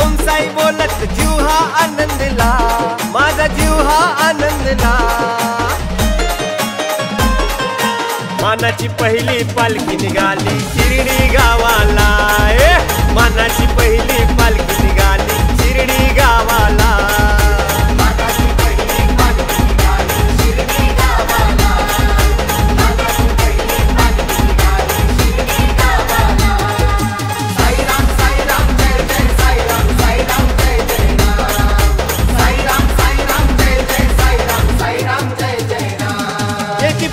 ओम साई बोलत जीव हा आनंदला, माझा जीव हा आनंदला। मानाची पहिली पालखी निघाली शिर्डी गावाला, मानाची पहिली पालखी निघाली शिर्डी गावाला।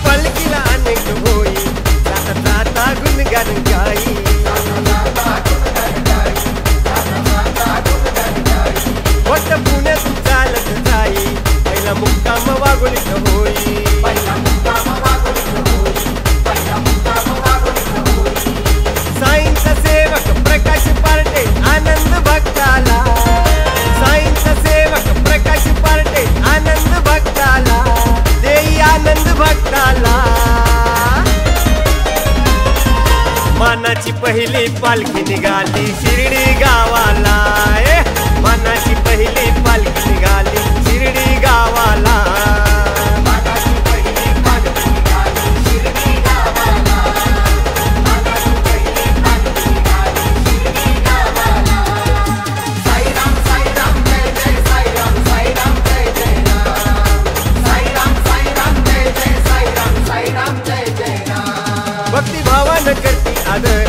पलकीला अनेक होई जाता जाता गुणगान गाई, होत पुण्यातून चालत जाई पहिला मुक्काम वाघोलीत होई। साईंचा सेवक प्रकाश पार्टे आनंद भक्ताला, साईंचा सेवक प्रकाश पार्टे आनंद भक्ताला, देई आनंद भक्ताला। मानाची पहिली पालखी निघाली शिर्डी गावाला, मानाची पहिली पालखी निघाली शिर्डी गावाला। भक्तिभावानं करती आदर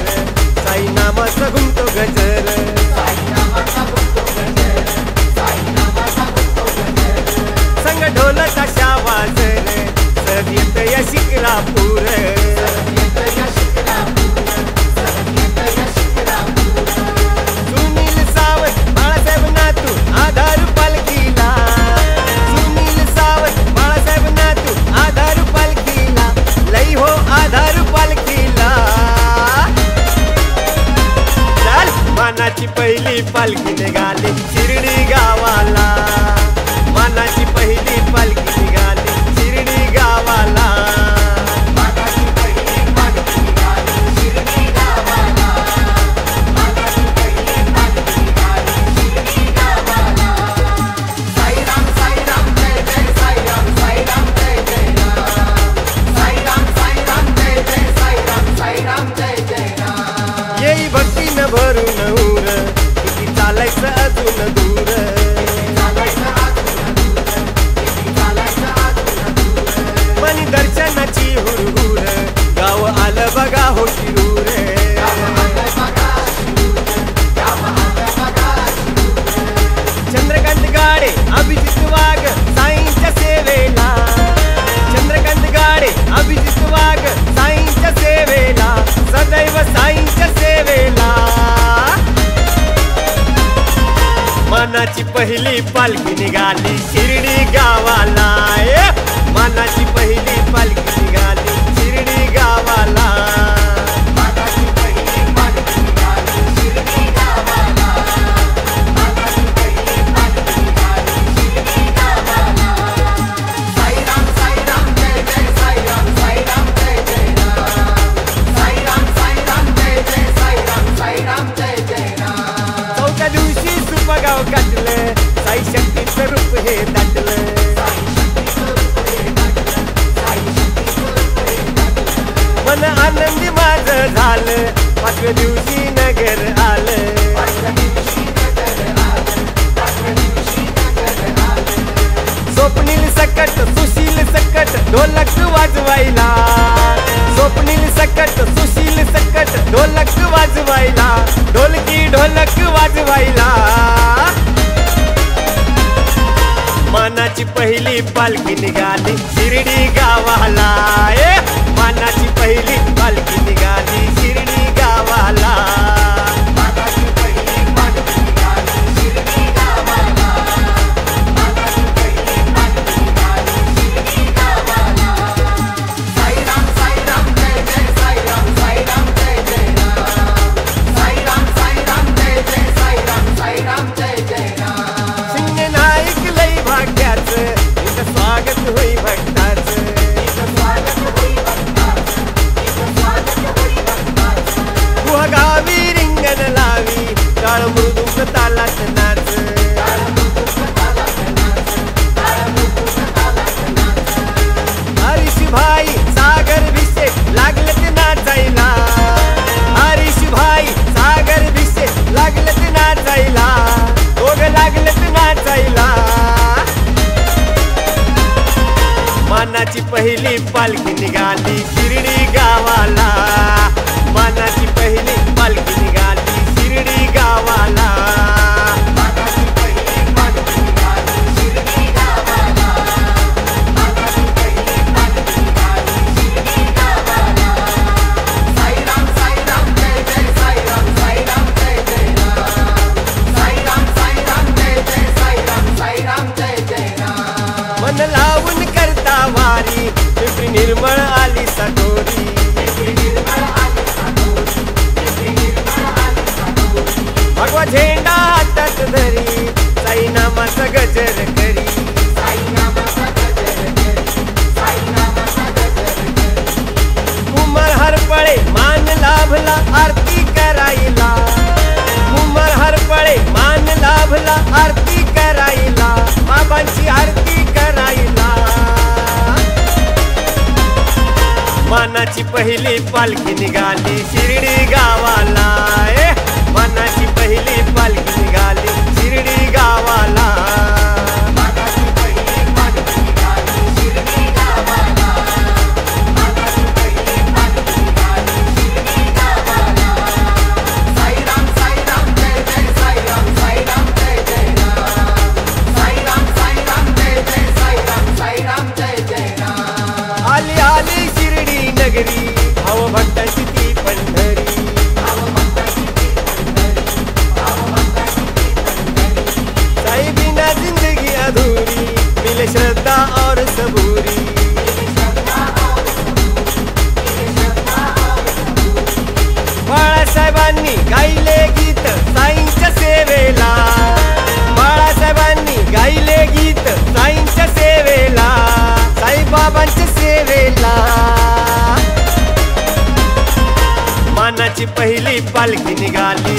साई नामाचा घुमतो गजर, संग ढोलचा शावाजर सहज येत या शिक्रापूर। सुनील सावंत बाळासाहेब नातू आधार पालखीला, सुनील सावंत बाळासाहेब नातू आधार पालखीला, लई हो आधार पालखीला। चल मानाची पहिली पालखी निघाली शिर्डी गावाला, मानाची पहिली पालखी निघाली शिर्डी गावाला। येई भक्तीनं भरून उर किती चालायचं अजून दूर, मनी दर्शनाची हुरहुर गाव आलं बघा हो शिरूर। चंद्रकांत गाडे अभिजित वाघ साईंच्या सेवेला, चंद्रकांत गाडे अभिजित वाघ साईंच्या सेवेला, सदैव साईंच्या सेवेला। मानाची पहिली पालखी निघाली शिर्डी गावाला, मानाची पहिली पालखी निघाली शिर्डी गावाला। चौथ्या दिवशी सुपगाव गाठलं साई शक्तीचं रूप हे दाटलं, मन आनंदी माझं झालं पाचव्या दिवशी नगर आलं। स्वप्नील सकट सुशील सकट ढोलक वाजवायला, स्वप्नील सकट सुशील सकट ढोलक वाजवायला, ढोलकी ढोलक वाजवायला। मानाची पहिली पालखी निघाली शिर्डी गावाला, मानाची पहिली पालखी निघाली शिर्डी गावाला। सिंहनाईक लई भाग्याचं इथं स्वागत होई भक्ताचं, पहिली पालखी निघाली शिर्डी गावाला, मानाची पहिली पालखी निघाली शिर्डी गावाला. मन लावून करता वारी पिंपरी निर्मळ आली सागोरी, भगवा झेंडा हातात धरी साई नामाचा गजर करी. उमर हरपळे मान लाभला आरती करायला, उमर हरपळे मान लाभला आरती करायला, बाबांची आरती करायला. मानाची पहिली पालखी निघाली शिर्डी गावाला, मानाची पहिली पालखी निघाली शिर्डी गावाला. आली आली शिर्डी नगरी भाव भक्ताची ती पंढरी, साई बिना जिंदगी अधूरी मिले श्रद्धा और सबूरी. बाळासाहेबांनी गायले गीत साईंच्या सेवेला, बाळासाहेबांनी गायले गीत साईंच्या सेवेला, साईबाबांच्या सेवेला. मानाची पहिली पालखी निघाली